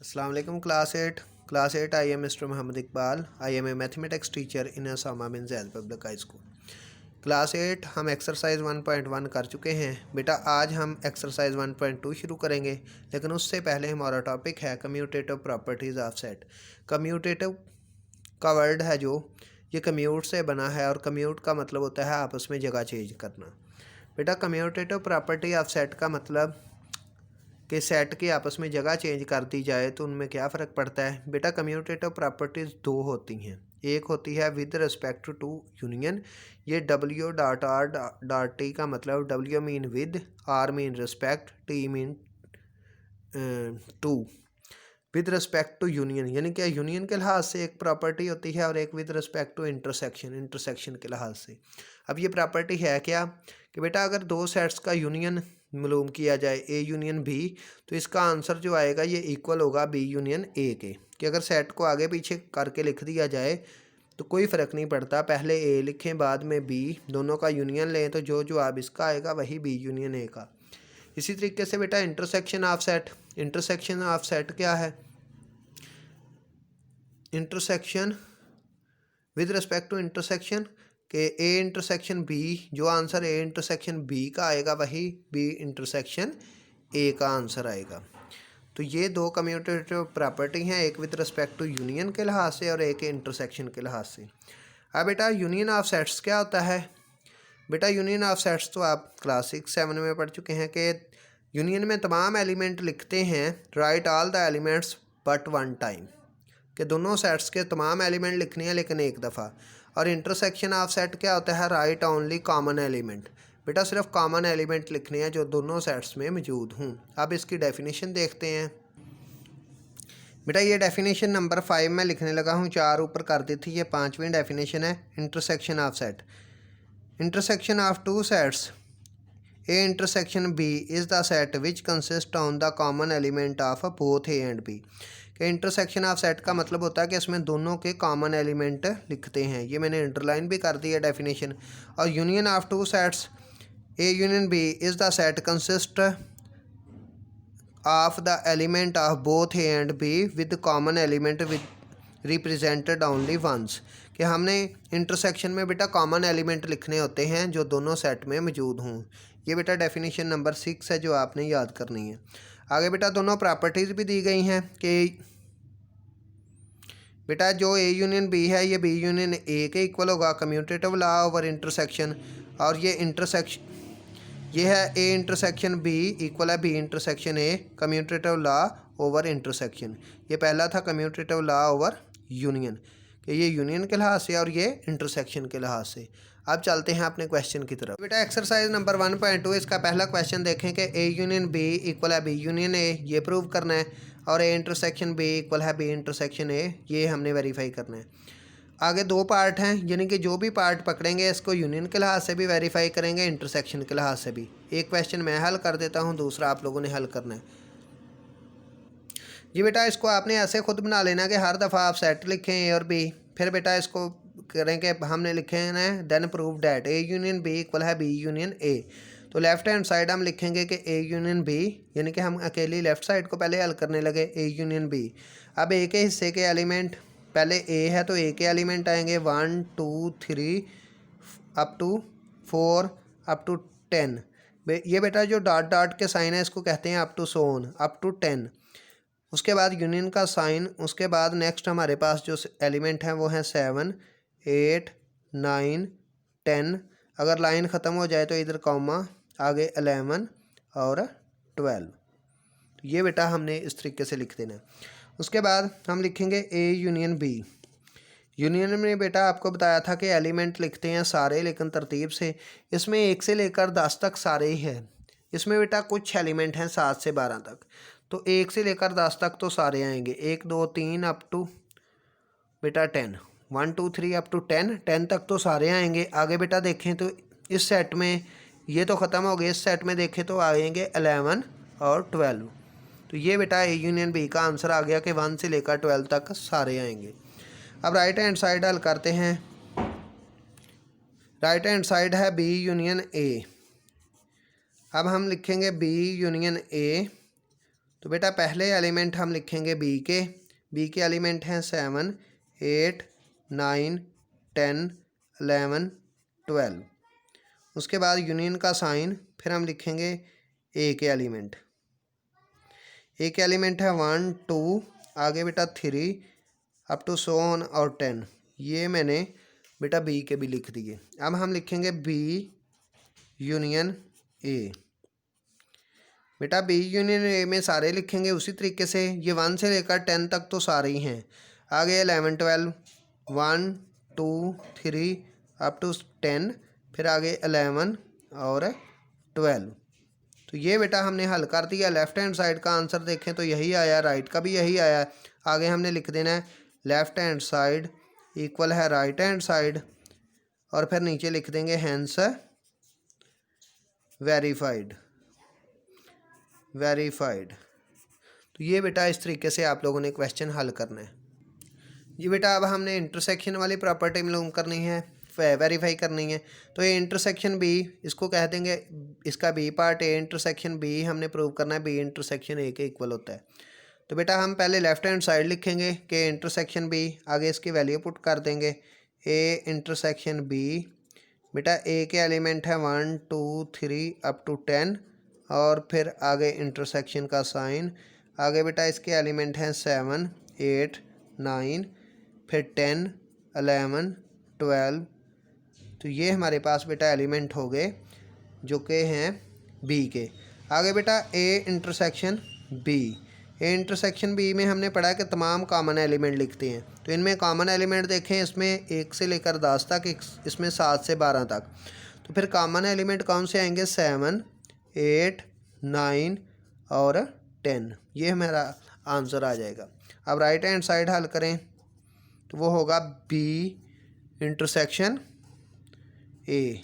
अस्सलाम वालेकुम class 8 I am mister Mohammad Iqbal. I am a mathematics teacher in Osama bin Zaid public high school. Class 8 हम exercise 1.1 कर चुके हैं। बेटा आज हम एक्सरसाइज 1.2 शुरू करेंगे, लेकिन उससे पहले हमारा टॉपिक है commutative properties of set. Commutative का वर्ड है जो ये कम्यूट से बना है, और कम्यूट का मतलब होता है आपस में जगह चेंज करना। बेटा कम्यूटेटिव प्रॉपर्टी ऑफ सेट का मतलब कि सेट की आपस में जगह चेंज कर दी जाए तो उनमें क्या फ़र्क पड़ता है। बेटा कम्यूटेटिव प्रॉपर्टीज़ दो होती हैं। एक होती है विद रिस्पेक्ट टू यूनियन। ये W dot R dot T का मतलब W mean with, R mean respect, T mean to. With respect to union यानी कि यूनियन के लिहाज से एक प्रॉपर्टी होती है, और एक विद रिस्पेक्ट टू इंटरसेक्शन के लिहाज से। अब ये प्रॉपर्टी है क्या कि बेटा अगर दो सेट्स का यूनियन मालूम किया जाए ए यूनियन बी, तो इसका आंसर जो आएगा ये इक्वल होगा बी यूनियन ए के। कि अगर सेट को आगे पीछे करके लिख दिया जाए तो कोई फ़र्क नहीं पड़ता, पहले ए लिखें बाद में बी, दोनों का यूनियन लें तो जो जवाब इसका आएगा वही बी यूनियन ए का। इसी तरीके से बेटा इंटरसेक्शन ऑफ सेट क्या है। Intersection with respect to intersection के ए इंटरसेक्शन बी, जो आंसर ए इंटरसेक्शन बी का आएगा वही बी इंटरसेक्शन ए का आंसर आएगा। तो ये दो कम्यूटेटिव प्रॉपर्टी हैं, एक विद रिस्पेक्ट टू यूनियन के लिहाज से और एक इंटरसेक्शन के लिहाज से। अब बेटा यूनियन ऑफ सेट्स क्या होता है। बेटा यूनियन ऑफ सेट्स तो आप क्लास 6-7 में पढ़ चुके हैं कि यूनियन में तमाम एलिमेंट लिखते हैं, right all the elements but one time, कि दोनों सेट्स के तमाम एलिमेंट लिखने हैं लेकिन एक दफ़ा। और इंटरसेक्शन ऑफ सेट क्या होता है, राइट ओनली कॉमन एलिमेंट। बेटा सिर्फ कॉमन एलिमेंट लिखने हैं जो दोनों सेट्स में मौजूद हों। अब इसकी डेफिनेशन देखते हैं। बेटा ये डेफिनेशन नंबर 5 में लिखने लगा हूँ, 4 ऊपर कर दी थी, ये 5वीं डेफिनेशन है। Intersection of set, intersection of two sets A intersection B is the set which consist on the common element of both A and B. कि इंटरसेक्शन ऑफ सेट का मतलब होता है कि इसमें दोनों के कॉमन एलिमेंट लिखते हैं। ये मैंने इंटरलाइन भी कर दी है डेफिनेशन। और union of two sets A union B is the set consist of the element of both A and B with common element with represented only once. कि हमने इंटरसेक्शन में बेटा कॉमन एलिमेंट लिखने होते हैं जो दोनों सेट में मौजूद हों। ये बेटा डेफिनेशन नंबर 6 है जो आपने याद करनी है। आगे बेटा दोनों प्रॉपर्टीज़ भी दी गई हैं कि बेटा जो ए यूनियन बी है ये बी यूनियन ए के इक्वल होगा, कम्यूटेटिव लॉ ओवर इंटरसेक्शन। और ये है ए इंटरसेक्शन बी इक्वल है B intersection A, commutative law over intersection. ये पहला था कम्यूटेटिव लॉ ओवर यूनियन, कि ये यूनियन के लिहाज से और ये इंटरसेक्शन के लिहाज से। अब चलते हैं अपने क्वेश्चन की तरफ। बेटा एक्सरसाइज नंबर 1.2 इसका पहला क्वेश्चन देखें कि ए यूनियन बी इक्वल है बी यूनियन ए, ये प्रूव करना है। और ए इंटरसेक्शन बी इक्वल है बी इंटरसेक्शन ए, ये हमने वेरीफाई करना है। आगे दो पार्ट हैं, यानी कि जो भी पार्ट पकड़ेंगे इसको यूनियन के लिहाज से भी वेरीफाई करेंगे, इंटरसेक्शन के लिहाज से भी। एक क्वेश्चन मैं हल कर देता हूँ, दूसरा आप लोगों ने हल करना है। जी बेटा इसको आपने ऐसे खुद बना लेना कि हर दफ़ा आप सेट लिखें ए और बी, फिर बेटा इसको करें कि हमने लिखे हैं then prove that A union B equal है बी यूनियन ए। तो लेफ्ट हैंड साइड हम लिखेंगे कि ए यूनियन बी, यानी कि हम अकेली लेफ्ट साइड को पहले हल करने लगे, ए यूनियन बी। अब ए के हिस्से के एलिमेंट, पहले ए है तो ए के एलिमेंट आएंगे 1 2 3 अप टू 4 अप टू 10। ये बेटा जो डॉट डॉट के साइन है इसको कहते हैं अप टू सोन, अप टू 10। उसके बाद यूनियन का साइन, उसके बाद नेक्स्ट हमारे पास जो एलिमेंट हैं वो हैं 7 8 9 10। अगर लाइन ख़त्म हो जाए तो इधर कॉमा, आगे 11 और 12। तो ये बेटा हमने इस तरीके से लिख देना है। उसके बाद हम लिखेंगे ए यूनियन बी। यूनियन में बेटा आपको बताया था कि एलिमेंट लिखते हैं सारे लेकिन तरतीब से। इसमें 1 से लेकर 10 तक सारे ही हैं। इसमें बेटा कुछ एलिमेंट हैं 7 से 12 तक, तो 1 से लेकर 10 तक तो सारे आएंगे, 1 2 3 अप टू बेटा 10, 1 2 3 अप टू 10 तक तो सारे आएंगे। आगे बेटा देखें तो इस सेट में ये तो ख़त्म हो गए, इस सेट में देखें तो आएंगे 11 और 12। तो ये बेटा ए यूनियन बी का आंसर आ गया कि 1 से लेकर 12 तक सारे आएंगे। अब राइट हैंड साइड हल करते हैं। राइट हैंड साइड है बी यूनियन ए। अब हम लिखेंगे बी यूनियन ए तो बेटा पहले एलिमेंट हम लिखेंगे बी के एलिमेंट हैं 7, 8, 9, 10, 11, 12। उसके बाद यूनियन का साइन, फिर हम लिखेंगे ए के एलिमेंट है 1, 2, आगे बेटा 3 अप टू सो ऑन और 10। ये मैंने बेटा बी के भी लिख दिए। अब हम लिखेंगे बी यूनियन ए। बेटा बी यूनियन ए में सारे लिखेंगे उसी तरीके से, ये 1 से लेकर 10 तक तो सारे ही हैं। आगे 11, 12, 1, 2, 3 अप टू 10, फिर आगे 11 और 12। तो ये बेटा हमने हल कर दिया। लेफ्ट हैंड साइड का आंसर देखें तो यही आया, राइट का भी यही आया। आगे हमने लिख देना है लेफ्ट हैंड साइड इक्वल है राइट हैंड साइड, और फिर नीचे लिख देंगे हैंस वेरीफाइड। तो ये बेटा इस तरीके से आप लोगों ने क्वेश्चन हल करना है। ये बेटा अब हमने इंटरसेक्शन वाली प्रॉपर्टी मालूम करनी है, वेरीफाई करनी है। तो ये इंटरसेक्शन बी, इसको कह देंगे इसका B part A intersection B हमने प्रूव करना है बी इंटरसेक्शन ए के इक्वल होता है। तो बेटा हम पहले लेफ्ट हैंड साइड लिखेंगे कि इंटरसेक्शन बी, आगे इसकी वैल्यू पुट कर देंगे ए इंटरसेक्शन बी। बेटा ए के एलिमेंट है 1, 2, 3 अप टू 10, और फिर आगे इंटरसेक्शन का साइन। आगे बेटा इसके एलिमेंट हैं 7, 8, 9, फिर 10, 11, 12। तो ये हमारे पास बेटा एलिमेंट हो गए जो कि हैं बी के। आगे बेटा ए इंटरसेक्शन बी में हमने पढ़ा कि तमाम कॉमन एलिमेंट लिखते हैं। तो इनमें कॉमन एलिमेंट देखें, इसमें 1 से लेकर 10 तक, इसमें 7 से 12 तक। तो फिर कॉमन एलिमेंट कौन से आएंगे? 7, 8, 9 और 10। ये हमारा आंसर आ जाएगा। अब राइट हैंड साइड हल करें तो वो होगा बी इंटरसेक्शन ए।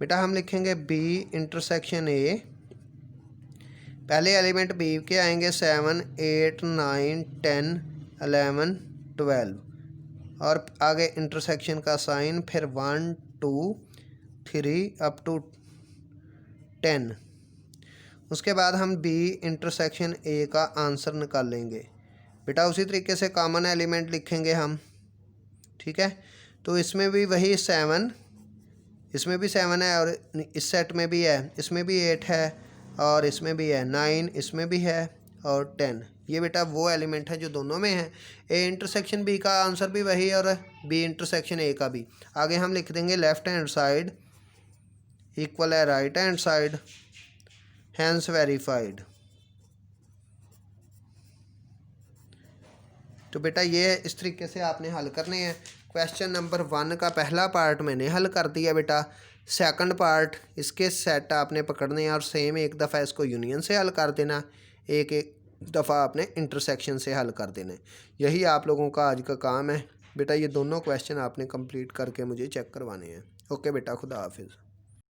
बेटा हम लिखेंगे बी इंटरसेक्शन ए, पहले एलिमेंट बी के आएंगे 7, 8, 9, 10, 11, 12, और आगे इंटरसेक्शन का साइन, फिर 1, 2, 3 अप टू 10। उसके बाद हम बी इंटरसेक्शन ए का आंसर निकालेंगे। बेटा उसी तरीके से कॉमन एलिमेंट लिखेंगे हम, ठीक है। तो इसमें भी वही 7, इसमें भी 7 है, और इस सेट में भी है, इसमें भी 8 है, और इसमें भी है 9, इसमें भी है, और 10। ये बेटा वो एलिमेंट है जो दोनों में है। ए इंटरसेक्शन बी का आंसर भी वही, और बी इंटरसेक्शन ए का भी। आगे हम लिख देंगे लेफ्ट हैंड साइड इक्वल है right hand side, hence verified. तो बेटा ये इस तरीके से आपने हल करने हैं। क्वेश्चन नंबर 1 का पहला पार्ट मैंने हल कर दिया बेटा। सेकंड पार्ट इसके सेट आपने पकड़ने हैं और सेम एक दफ़ा इसको यूनियन से हल कर देना, एक दफ़ा आपने इंटरसेक्शन से हल कर देना। यही आप लोगों का आज का काम है बेटा। ये दोनों क्वेश्चन आपने कंप्लीट करके मुझे चेक करवाने हैं। ओके बेटा, खुदा हाफिज़।